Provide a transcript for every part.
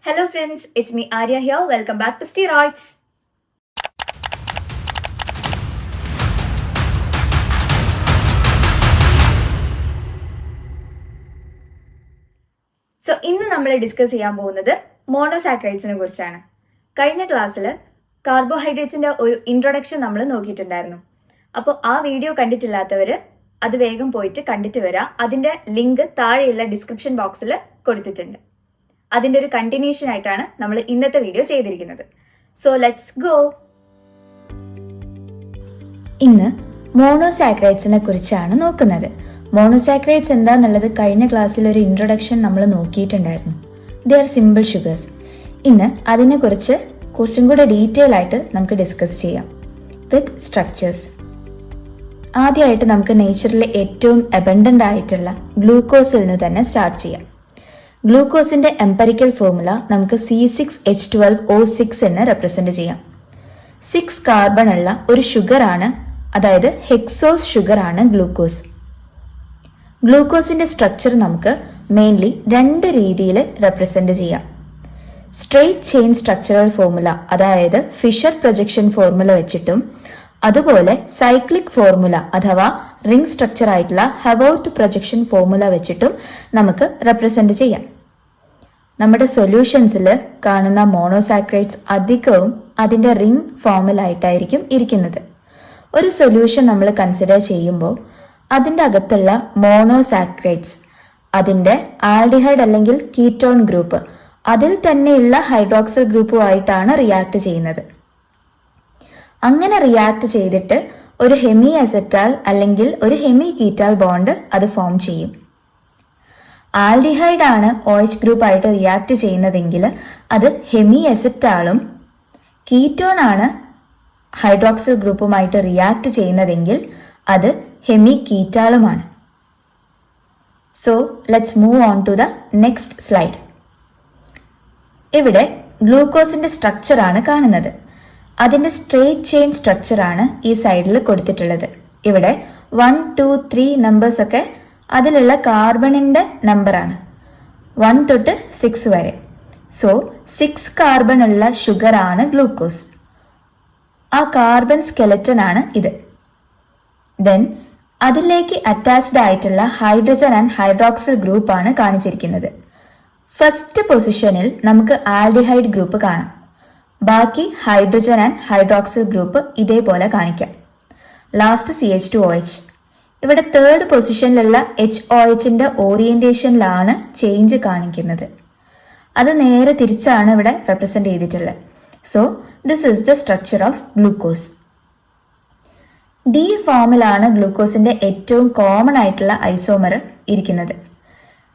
Hello friends, it's me Arya here. Welcome back to Steroids. So ഇന്ന് നമ്മൾ discuss ചെയ്യാൻ പോകുന്നത് മോണോസാക്രൈഡ്സിനെ കുറിച്ചാണ്. കഴിഞ്ഞ ക്ലാസ്സിൽ കാർബോഹൈഡ്രേറ്റ്സിന്റെ ഒരു ഇൻട്രൊഡക്ഷൻ നമ്മൾ നോക്കിയിട്ടുണ്ടായിരുന്നു. അപ്പോൾ ആ വീഡിയോ കണ്ടിട്ടില്ലാത്തവർ അത് വേഗം പോയിട്ട് കണ്ടിട്ട് വരാം. അതിന്റെ ലിങ്ക് താഴെയുള്ള ഡിസ്ക്രിപ്ഷൻ ബോക്സിൽ കൊടുത്തിട്ടുണ്ട്. അതിന്റെ ഒരു കണ്ടിന്യൂഷൻ ആയിട്ടാണ് നമ്മൾ ഇന്നത്തെ വീഡിയോ ചെയ്തിരിക്കുന്നത്. So let's go. ഇന്ന് മോണോസാക്രൈഡ്സിനെ കുറിച്ചാണ് നോക്കുന്നത്. മോണോസാക്രൈഡ്സ് എന്താന്നുള്ളത് കഴിഞ്ഞ ക്ലാസ്സിൽ ഒരു ഇൻട്രൊഡക്ഷൻ നമ്മൾ നോക്കിയിട്ടുണ്ടായിരുന്നു. They are simple sugars. ഇന്ന് അതിനെക്കുറിച്ച് കുറച്ചും കൂടെ ഡീറ്റെയിൽ ആയിട്ട് നമുക്ക് ഡിസ്കസ് ചെയ്യാം വിത്ത് സ്ട്രക്ചേഴ്സ്. ആദ്യമായിട്ട് നമുക്ക് നേച്ചറിലെ ഏറ്റവും അബണ്ടന്റ് ആയിട്ടുള്ള ഗ്ലൂക്കോസിൽ നിന്ന് തന്നെ സ്റ്റാർട്ട് ചെയ്യാം. ഗ്ലൂക്കോസിന്റെ എംപെറിക്കൽ ഫോർമുല നമുക്ക് C6H12O6 എന്ന് റെപ്രസെന്റ് ചെയ്യാം. 6 കാർബൺ ഉള്ള ഒരു ഷുഗർ ആണ്, അതായത് ഹെക്സോസ് ഷുഗർ ആണ് ഗ്ലൂക്കോസ്. ഗ്ലൂക്കോസിന്റെ സ്ട്രക്ചർ നമുക്ക് മെയിൻലി രണ്ട് രീതിയിൽ റെപ്രസെന്റ് ചെയ്യാം. സ്ട്രെയിറ്റ് ചെയിൻ സ്ട്രക്ചറൽ ഫോർമുല, അതായത് ഫിഷർ പ്രൊജക്ഷൻ ഫോർമുല വെച്ചിട്ടും, അതുപോലെ സൈക്ലിക് ഫോർമുല അഥവാ റിംഗ് സ്ട്രക്ചർ ആയിട്ടുള്ള ഹെവോർത്ത് പ്രൊജക്ഷൻ ഫോർമുല വെച്ചിട്ടും നമുക്ക് റെപ്രസെന്റ് ചെയ്യാം. നമ്മുടെ സൊല്യൂഷൻസിൽ കാണുന്ന മോണോസാക്രൈഡ്സ് അധികവും അതിന്റെ റിംഗ് ഫോമിലായിട്ടായിരിക്കും ഇരിക്കുന്നത്. ഒരു സൊല്യൂഷൻ നമ്മൾ കൺസിഡർ ചെയ്യുമ്പോൾ അതിന്റെ അകത്തുള്ള മോണോസാക്രൈഡ്സ് അതിന്റെ ആൽഡിഹൈഡ് അല്ലെങ്കിൽ കീറ്റോൺ ഗ്രൂപ്പ് അതിൽ തന്നെയുള്ള ഹൈഡ്രോക്സിൽ ഗ്രൂപ്പുമായിട്ടാണ് റിയാക്ട് ചെയ്യുന്നത്. അങ്ങനെ റിയാക്ട് ചെയ്തിട്ട് ഒരു ഹെമി അസെറ്റാൽ അല്ലെങ്കിൽ ഒരു ഹെമി കീറ്റാൽ ബോണ്ട് അത് ഫോം ചെയ്യും. ആൽഡിഹൈഡ് ആണ് OH ഗ്രൂപ്പ് ആയിട്ട് റിയാക്ട് ചെയ്യുന്നതെങ്കിൽ അത് ഹെമി അസെറ്റാളും, കീറ്റോൺ ആണ് ഹൈഡ്രോക്സിൽ ഗ്രൂപ്പുമായിട്ട് റിയാക്ട് ചെയ്യുന്നതെങ്കിൽ അത് ഹെമി കീറ്റാളുമാണ്. So let's move on to the next slide. ഇവിടെ ഗ്ലൂക്കോസിന്റെ സ്ട്രക്ചർ ആണ് കാണുന്നത്. അതിന്റെ സ്ട്രെയിറ്റ് ചെയിൻ സ്ട്രക്ചർ ആണ് ഈ സൈഡിൽ കൊടുത്തിട്ടുള്ളത്. ഇവിടെ 1, 2, 3 നമ്പേഴ്സ് ഒക്കെ അതിലുള്ള കാർബണിന്റെ നമ്പറാണ്, 1 തൊട്ട് 6 വരെ. സോ 6 കാർബൺ ഉള്ള ഷുഗർ ആണ് ഗ്ലൂക്കോസ്. ആ കാർബൺ സ്കെലറ്റൻ ആണ് ഇത്. ദെൻ അതിലേക്ക് അറ്റാച്ച്ഡ് ആയിട്ടുള്ള ഹൈഡ്രജൻ ആൻഡ് ഹൈഡ്രോക്സിൽ ഗ്രൂപ്പ് ആണ് കാണിച്ചിരിക്കുന്നത്. ഫസ്റ്റ് പൊസിഷനിൽ നമുക്ക് ആൽഡിഹൈഡ് ഗ്രൂപ്പ് കാണാം. ബാക്കി ഹൈഡ്രജൻ ആൻഡ് ഹൈഡ്രോക്സിൽ ഗ്രൂപ്പ് ഇതേപോലെ കാണിക്കാം. Last CH2OH. ഇവിടെ തേർഡ് പൊസിഷനിലുള്ള HOHന്റെ ഓറിയന്റേഷനിലാണ് ചേഞ്ച് കാണിക്കുന്നത്. അത് നേരെ തിരിച്ചാണ് ഇവിടെ റെപ്രസെന്റ് ചെയ്തിട്ടുള്ളത്. So this is the structure of glucose. D ഫോമിലാണ് ഗ്ലൂക്കോസിന്റെ ഏറ്റവും കോമൺ ആയിട്ടുള്ള ഐസോമർ ഇരിക്കുന്നത്.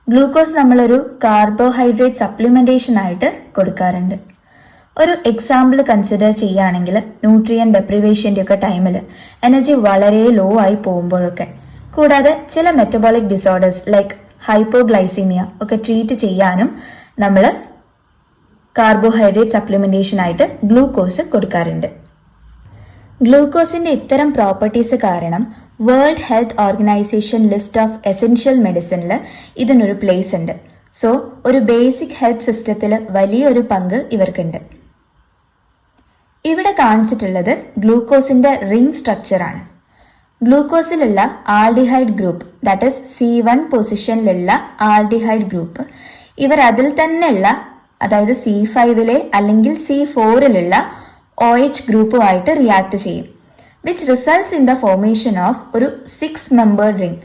ഗ്ലൂക്കോസ് നമ്മളൊരു കാർബോഹൈഡ്രേറ്റ് സപ്ലിമെന്റേഷൻ ആയിട്ട് കൊടുക്കാറുണ്ട്. ഒരു എക്സാമ്പിൾ കൺസിഡർ ചെയ്യുകയാണെങ്കിൽ ന്യൂട്രിയൻ ഡെപ്രിവേഷൻ്റെ ഒക്കെ ടൈമിൽ എനർജി വളരെ ലോ ആയി പോകുമ്പോഴൊക്കെ, കൂടാതെ ചില മെറ്റബോളിക് ഡിസോർഡേഴ്സ് ലൈക്ക് ഹൈപ്പോഗ്ലൈസീമിയ ഒക്കെ ട്രീറ്റ് ചെയ്യാനും നമ്മൾ കാർബോഹൈഡ്രേറ്റ് സപ്ലിമെന്റേഷൻ ആയിട്ട് ഗ്ലൂക്കോസ് കൊടുക്കാറുണ്ട്. ഗ്ലൂക്കോസിന്റെ ഇത്തരം പ്രോപ്പർട്ടീസ് കാരണം World Health Organization list of essential മെഡിസിനിൽ ഇതിനൊരു പ്ലേസ് ഉണ്ട്. സോ ഒരു ബേസിക് ഹെൽത്ത് സിസ്റ്റത്തിൽ വലിയൊരു പങ്ക് ഇവർക്കുണ്ട്. ഇവിടെ കാണിച്ചിട്ടുള്ളത് ഗ്ലൂക്കോസിന്റെ റിംഗ് സ്ട്രക്ചർ ആണ്. ഗ്ലൂക്കോസിലുള്ള aldehyde group, that is C1 പൊസിഷനിലുള്ള ആൽഡിഹൈഡ് ഗ്രൂപ്പ്, ഇവർ അതിൽ തന്നെയുള്ള, അതായത് C5 അല്ലെങ്കിൽ C4 OH ഗ്രൂപ്പുമായിട്ട് റിയാക്ട് ചെയ്യും, which results in the formation of ഒരു 6 മെമ്പേർഡ് റിംഗ്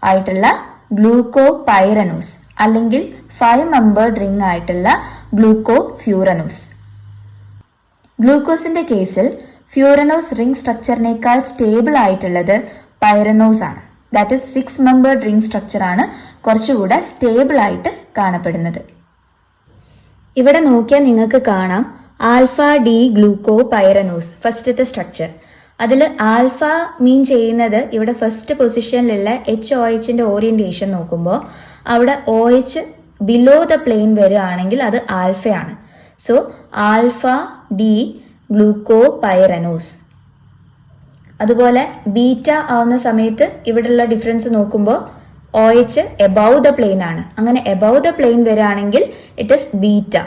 ആയിട്ടുള്ള ഗ്ലൂക്കോപൈറനോസ് അല്ലെങ്കിൽ 5 മെമ്പേർഡ് റിംഗ് ആയിട്ടുള്ള ഗ്ലൂക്കോഫ്യൂറനോസ്. ഗ്ലൂക്കോസിന്റെ കേസിൽ ഫ്യൂറനോസ് റിംഗ് സ്ട്രക്ചറിനേക്കാൾ സ്റ്റേബിൾ ആയിട്ടുള്ളത് പൈറനോസ് ആണ്. That is 6 membered ring structure ആണ് കുറച്ചുകൂടെ സ്റ്റേബിൾ ആയിട്ട് കാണപ്പെടുന്നത്. ഇവിടെ നോക്കിയാൽ നിങ്ങൾക്ക് കാണാം ആൽഫ ഡി ഗ്ലൂക്കോപൈറനോസ് ഫസ്റ്റത്തെ സ്ട്രക്ചർ. അതിൽ ആൽഫ മീൻ ചെയ്യുന്നത് ഇവിടെ ഫസ്റ്റ് പൊസിഷനിലുള്ള HOHന്റെ ഓറിയന്റേഷൻ നോക്കുമ്പോൾ അവിടെ OH ബിലോ ദ പ്ലെയിൻ വരികയാണെങ്കിൽ അത് ആൽഫയാണ്. So alpha D glucopyranose. അതുപോലെ ബീറ്റ ആവുന്ന സമയത്ത് ഇവിടെയുള്ള ഡിഫറൻസ് നോക്കുമ്പോൾ OH എബവ് ദ പ്ലെയിൻ ആണ്. അങ്ങനെ എബവ് ദ പ്ലെയിൻ വരികയാണെങ്കിൽ it is beta.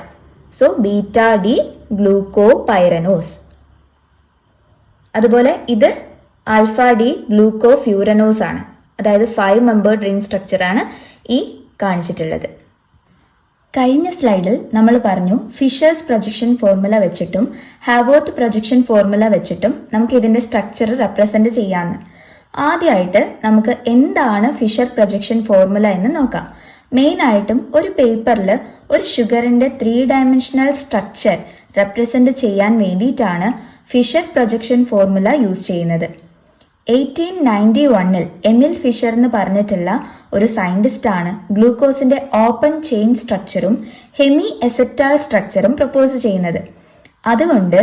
So beta D gluco pyranose. അതുപോലെ ഇത് ആൽഫ ഡി ഗ്ലൂക്കോ ഫ്യൂറനോസ് ആണ്. അതായത് 5 മെമ്പേർഡ് റിംഗ് സ്ട്രക്ചറാണ് ഈ കാണിച്ചിട്ടുള്ളത്. കഴിഞ്ഞ സ്ലൈഡിൽ നമ്മൾ പറഞ്ഞു ഫിഷേഴ്സ് പ്രൊജക്ഷൻ ഫോർമുല വെച്ചിട്ടും ഹാവോർത്ത് പ്രൊജക്ഷൻ ഫോർമുല വെച്ചിട്ടും നമുക്ക് ഇതിന്റെ സ്ട്രക്ചർ റെപ്രസെന്റ് ചെയ്യാമെന്ന്. ആദ്യമായിട്ട് നമുക്ക് എന്താണ് ഫിഷർ പ്രൊജക്ഷൻ ഫോർമുല എന്ന് നോക്കാം. മെയിൻ ആയിട്ടും ഒരു പേപ്പറിൽ ഒരു ഷുഗറിന്റെ 3 ഡയമെൻഷണൽ സ്ട്രക്ചർ റെപ്രസെന്റ് ചെയ്യാൻ വേണ്ടിയിട്ടാണ് ഫിഷർ പ്രൊജക്ഷൻ ഫോർമുല യൂസ് ചെയ്യുന്നത്. 1891 എമിൽ ഫിഷർ എന്ന് പറഞ്ഞിട്ടുള്ള ഒരു സയന്റിസ്റ്റ് ആണ് ഗ്ലൂക്കോസിന്റെ ഓപ്പൺ ചെയിൻ സ്ട്രക്ചറും ഹെമി എസെറ്റാൾ സ്ട്രക്ചറും പ്രപ്പോസ് ചെയ്യുന്നത്. അതുകൊണ്ട്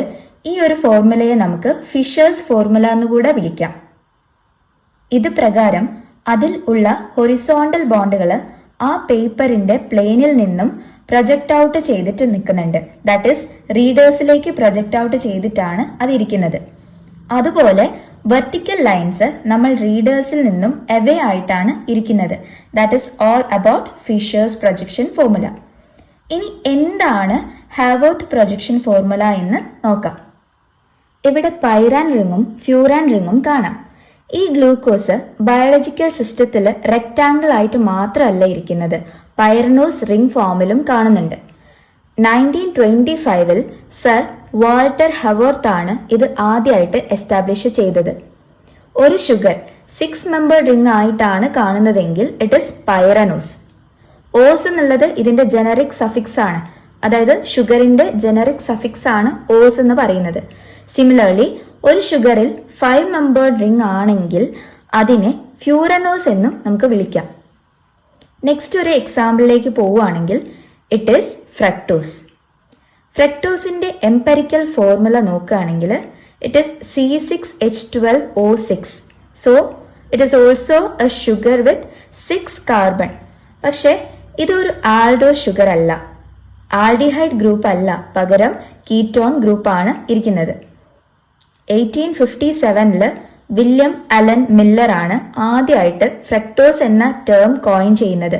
ഈ ഒരു ഫോർമുലയെ നമുക്ക് ഫിഷേഴ്സ് ഫോർമുല എന്നുകൂടെ വിളിക്കാം. ഇത് പ്രകാരം അതിൽ ഉള്ള ഹൊറിസോണ്ടൽ ബോണ്ടുകൾ ആ പേപ്പറിന്റെ പ്ലെയിനിൽ നിന്നും പ്രൊജക്ട് ഔട്ട് ചെയ്തിട്ട് നിൽക്കുന്നുണ്ട്. ദാറ്റ് ഈസ് റീഡേഴ്സിലേക്ക് പ്രൊജക്ട് ഔട്ട് ചെയ്തിട്ടാണ് അതിരിക്കുന്നത്. അതുപോലെ വെർട്ടിക്കൽ ലൈൻസ് നമ്മൾ റീഡേഴ്സിൽ നിന്നും അവേ ആയിട്ടാണ് ഇരിക്കുന്നത്. That is all about fishers projection formula. ഇനി എന്താണ് ഹാവോർത്ത് പ്രൊജക്ഷൻ ഫോർമുല എന്ന് നോക്കാം. ഇവിടെ പൈറാൻ റിങ്ങും ഫ്യൂറാൻ റിങ്ങും കാണാം. ഈ ഗ്ലൂക്കോസ് ബയോളജിക്കൽ സിസ്റ്റത്തിൽ റെക്ടാങ്കിൾ ആയിട്ട് മാത്രമല്ല ഇരിക്കുന്നത്, പൈറനോസ് റിംഗ് ഫോമിലും കാണുന്നുണ്ട്. 1925 സർ വാൾട്ടർ ഹവോർത്ത് ആണ് ഇത് ആദ്യമായിട്ട് എസ്റ്റാബ്ലിഷ് ചെയ്തത്. ഒരു ഷുഗർ 6 മെമ്പർ റിംഗ് ആയിട്ടാണ് കാണുന്നതെങ്കിൽ ഇറ്റ് ഇസ് പൈറനോസ്. ഓസ് എന്നുള്ളത് ഇതിന്റെ ജനറിക് സഫിക്സ് ആണ്, അതായത് ഷുഗറിന്റെ ജനറിക് സഫിക്സ് ആണ് ഓസ് എന്ന് പറയുന്നത്. സിമിലർലി ഒരു ഷുഗറിൽ 5 മെമ്പേർഡ് റിംഗ് ആണെങ്കിൽ അതിനെ ഫ്യൂറനോസ് എന്നും നമുക്ക് വിളിക്കാം. നെക്സ്റ്റ് ഒരു എക്സാമ്പിളിലേക്ക് പോവുകയാണെങ്കിൽ ഇറ്റ് ഈസ് ഫ്രക്ടോസ്. ഫ്രക്ടോസിന്റെ എംപെരിക്കൽ ഫോർമുല നോക്കുകയാണെങ്കിൽ it is C6H12O6. So it is also a sugar with 6 carbon. പക്ഷെ ഇതൊരു ആൽഡോ ഷുഗർ അല്ല, ആൽഡിഹൈഡ് ഗ്രൂപ്പ് അല്ല, പകരം കീറ്റോൺ ഗ്രൂപ്പാണ് ഇരിക്കുന്നത്. 1857 വില്യം അലൻ മില്ലർ ആണ് ആദ്യമായിട്ട് ഫ്രക്ടോസ് എന്ന ടേം കോയിൻ ചെയ്യുന്നത്.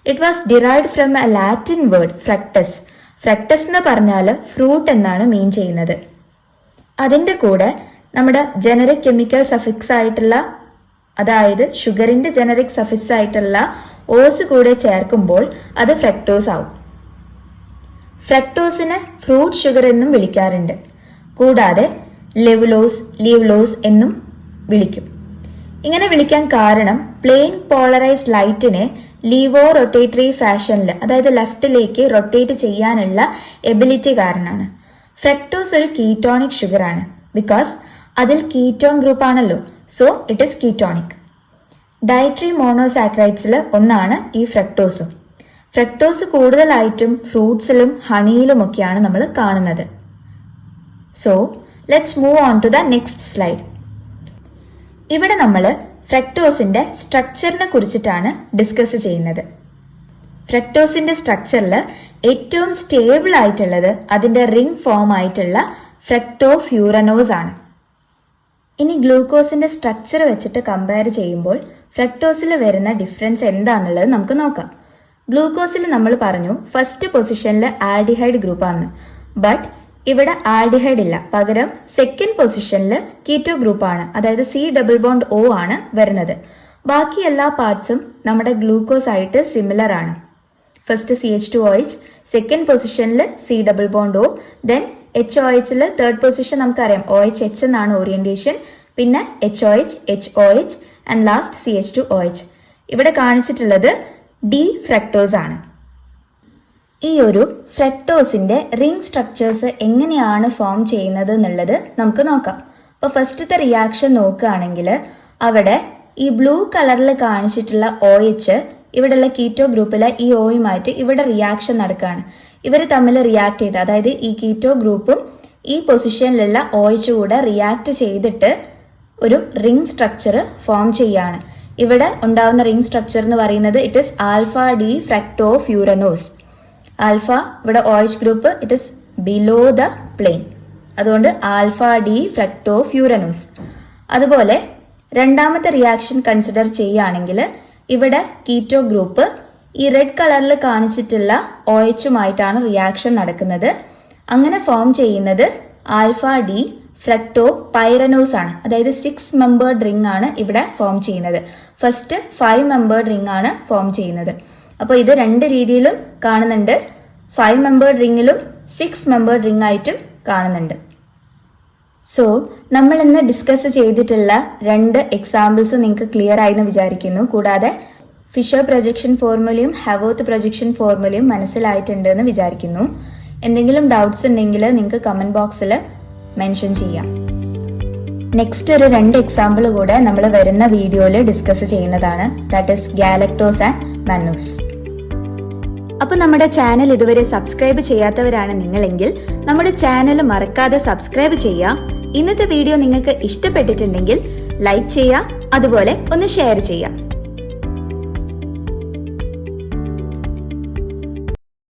It was derived from a Latin word fructus. Fructus എന്ന് പറഞ്ഞാൽ ഫ്രൂട്ട് എന്നാണ് മീൻ ചെയ്യുന്നത്. അതിൻ്റെ കൂടെ നമ്മുടെ ജനറിക് കെമിക്കൽ സഫിക്സ് ആയിട്ടുള്ള, അതായത് ഷുഗറിന്റെ ജനറിക് സഫിക്സ് ആയിട്ടുള്ള ഓസ് കൂടെ ചേർക്കുമ്പോൾ അത് ഫ്രക്ടോസ് ആവും. ഫ്രക്ടോസിനെ ഫ്രൂട്ട് ഷുഗർ എന്നും വിളിക്കാറുണ്ട്. കൂടാതെ ലെവുലോസ്, ലീവ്ലോസ് എന്നും വിളിക്കും. ഇങ്ങനെ വിളിക്കാൻ കാരണം പ്ലെയിൻ പോളറൈസ്ഡ് ലൈറ്റിനെ ലീവോ റൊട്ടേറ്ററി ഫാഷനിൽ, അതായത് ലെഫ്റ്റിലേക്ക് റൊട്ടേറ്റ് ചെയ്യാനുള്ള എബിലിറ്റി കാരണമാണ്. ഫ്രക്ടോസ് ഒരു കീറ്റോണിക് ഷുഗർ ആണ്, ബിക്കോസ് അതിൽ കീറ്റോൺ ഗ്രൂപ്പ് ആണല്ലോ, so it is ketonic. Dietary മോണോസാക്രൈഡ്സിൽ ഒന്നാണ് ഈ ഫ്രക്ടോസും. ഫ്രക്ടോസ് കൂടുതലായിട്ടും ഫ്രൂട്ട്സിലും ഹണിയിലുമൊക്കെയാണ് നമ്മൾ കാണുന്നത്. So let's move on to the next slide. ഇവിടെ നമ്മൾ ഫ്രക്ടോസിന്റെ സ്ട്രക്ചറിനെ കുറിച്ചിട്ടാണ് ഡിസ്കസ് ചെയ്യുന്നത്. ഫ്രക്ടോസിന്റെ സ്ട്രക്ചറിൽ ഏറ്റവും സ്റ്റേബിൾ ആയിട്ടുള്ളത് അതിന്റെ റിംഗ് ഫോം ആയിട്ടുള്ള ഫ്രക്ടോഫ്യൂറനോസ് ആണ്. ഇനി ഗ്ലൂക്കോസിന്റെ സ്ട്രക്ചർ വെച്ചിട്ട് കമ്പയർ ചെയ്യുമ്പോൾ ഫ്രക്ടോസിൽ വരുന്ന ഡിഫറൻസ് എന്താണെന്നുള്ളത് നമുക്ക് നോക്കാം. ഗ്ലൂക്കോസിൽ നമ്മൾ പറഞ്ഞു ഫസ്റ്റ് പൊസിഷനിൽ ആൽഡിഹൈഡ് ഗ്രൂപ്പാണ്, ബട്ട് ഇവിടെ ആൽഡിഹൈഡ് ഇല്ല, പകരം സെക്കൻഡ് പൊസിഷനിൽ കീറ്റോ ഗ്രൂപ്പാണ്, അതായത് C+O ആണ് വരുന്നത്. ബാക്കി എല്ലാ പാർട്സും നമ്മുടെ ഗ്ലൂക്കോസ് ആയിട്ട് സിമിലർ ആണ്. ഫസ്റ്റ് CH2OH, സെക്കൻഡ് പൊസിഷനിൽ C+O, ദെൻ HOHൽ തേർഡ് പൊസിഷൻ നമുക്കറിയാം OHH എന്നാണ് ഓറിയന്റേഷൻ, പിന്നെ HOH, HOH and last CH2OH. ഇവിടെ കാണിച്ചിട്ടുള്ളത് ഡി ഫ്രക്ടോസ് ആണ്. ഈ ഒരു ഫ്രക്ടോസിന്റെ റിംഗ് സ്ട്രക്ചേഴ്സ് എങ്ങനെയാണ് ഫോം ചെയ്യുന്നത് എന്നുള്ളത് നമുക്ക് നോക്കാം. അപ്പോൾ ഫസ്റ്റത്തെ റിയാക്ഷൻ നോക്കുകയാണെങ്കിൽ അവിടെ ഈ ബ്ലൂ കളറിൽ കാണിച്ചിട്ടുള്ള OH ഇവിടെയുള്ള കീറ്റോ ഗ്രൂപ്പിലെ ഈ ഓയുമായിട്ട് ഇവിടെ റിയാക്ഷൻ നടക്കുകയാണ്. ഇവർ തമ്മിൽ റിയാക്ട് ചെയ്ത്, അതായത് ഈ കീറ്റോ ഗ്രൂപ്പും ഈ പൊസിഷനിലുള്ള OH കൂടെ റിയാക്ട് ചെയ്തിട്ട് ഒരു റിംഗ് സ്ട്രക്ചർ ഫോം ചെയ്യാണ്. ഇവിടെ ഉണ്ടാവുന്ന റിംഗ് സ്ട്രക്ചർ എന്ന് പറയുന്നത് it is alpha D fructofuranose. Alpha ഇവിടെ OH group, it is below the plane, അതുകൊണ്ട് ആൽഫ ഡി ഫ്രക്ടോഫ്യൂറനോസ്. അതുപോലെ രണ്ടാമത്തെ റിയാക്ഷൻ കൺസിഡർ ചെയ്യുകയാണെങ്കിൽ ഇവിടെ കീറ്റോ ഗ്രൂപ്പ് ഈ റെഡ് കളറിൽ കാണിച്ചിട്ടുള്ള OHുമായിട്ടാണ് റിയാക്ഷൻ നടക്കുന്നത്. അങ്ങനെ ഫോം ചെയ്യുന്നത് ആൽഫ ഡി ഫ്രക്ടോ പൈറനോസ് ആണ്. അതായത് 6 മെമ്പേർഡ് റിംഗ് ആണ് ഇവിടെ ഫോം ചെയ്യുന്നത്. ഫസ്റ്റ് 5 മെമ്പേർഡ് റിംഗ് ആണ് ഫോം ചെയ്യുന്നത്. അപ്പോൾ ഇത് രണ്ട് രീതിയിലും കാണുന്നുണ്ട്. 5 മെമ്പേർഡ് റിംഗിലും 6 മെമ്പേർഡ് റിംഗ് ആയിട്ടും കാണുന്നുണ്ട്. സോ നമ്മൾ ഇന്ന് ഡിസ്കസ് ചെയ്തിട്ടുള്ള രണ്ട് എക്സാമ്പിൾസ് നിങ്ങൾക്ക് ക്ലിയർ ആയെന്ന് വിചാരിക്കുന്നു. കൂടാതെ ഫിഷർ പ്രൊജക്ഷൻ ഫോർമുലയും ഹെവോർത്ത് പ്രൊജക്ഷൻ ഫോർമുലയും മനസ്സിലായിട്ടുണ്ട് എന്ന് വിചാരിക്കുന്നു. എന്തെങ്കിലും ഡൗട്ട്സ് ഉണ്ടെങ്കിൽ നിങ്ങൾക്ക് കമന്റ് ബോക്സിൽ മെൻഷൻ ചെയ്യാം. നെക്സ്റ്റ് ഒരു രണ്ട് എക്സാമ്പിൾ കൂടെ നമ്മൾ വരുന്ന വീഡിയോയിൽ ഡിസ്കസ് ചെയ്യുന്നതാണ്. That is galactose and mannose. അപ്പോൾ നമ്മുടെ ചാനൽ ഇതുവരെ സബ്സ്ക്രൈബ് ചെയ്യാത്തവരാണ് നിങ്ങളെങ്കിൽ നമ്മുടെ ചാനൽ മറക്കാതെ സബ്സ്ക്രൈബ് ചെയ്യുക. ഇന്നത്തെ വീഡിയോ നിങ്ങൾക്ക് ഇഷ്ടപ്പെട്ടിട്ടുണ്ടെങ്കിൽ ലൈക്ക് ചെയ്യുക, അതുപോലെ ഒന്ന് ഷെയർ ചെയ്യുക.